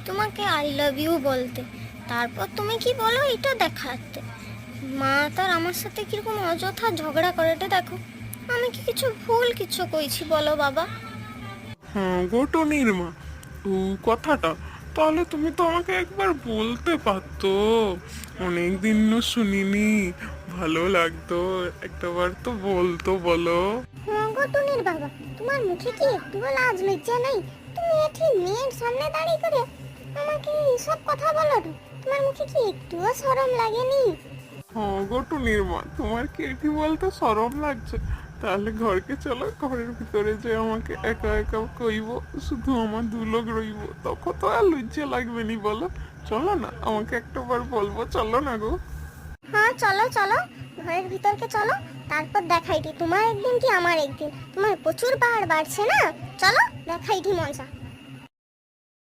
তোমাকে I love you বলতে, তারপর তুমি কি বলো এটা দেখাতে। মা তার আমার সাথে কিরকম অযথা ঝগড়া করেটা দেখো। আমি কি কিছু ভুল কিছু কইছি বলো বাবা? হ্যাঁ গো টুনির মা, ও কথাটা তাহলে তুমি তো আমাকে একবার বলতে পারতো। অনেক দিন শুনিনি, ভালো লাগতো। একটাবার তো বলতো, বলো। টুনির বাবা, তোমার মুখে কি একটুও লাজ লজ্জা নেই? তুমি এটি মেয়ের সামনে দাঁড়িয়ে করে আমাকে এসব কথা বলো না? তোমার মুখে কি একটুও শরম লাগেনি? হ্যাঁ গো টুনির মা, তোমার কি এটি বলতে শরম লাগছে? তাহলে ঘরকে চলো, ঘরের ভিতরে যে আমাকে একা একা কইব, শুধু আমার দুলোক রইব, তখন তো আর লজ্জা লাগবে নি, বলো। চলো না, আমাকে একটাবার বলবো, চলো না গো। হ্যাঁ চলো চলো, ঘরের ভিতরকে চলো, তারপর দেখাইটি তোমার একদিন কি আমার একদিন। তোমার প্রচুর পাহাড় বাড়ছে না, চলো দেখাইটি মজা।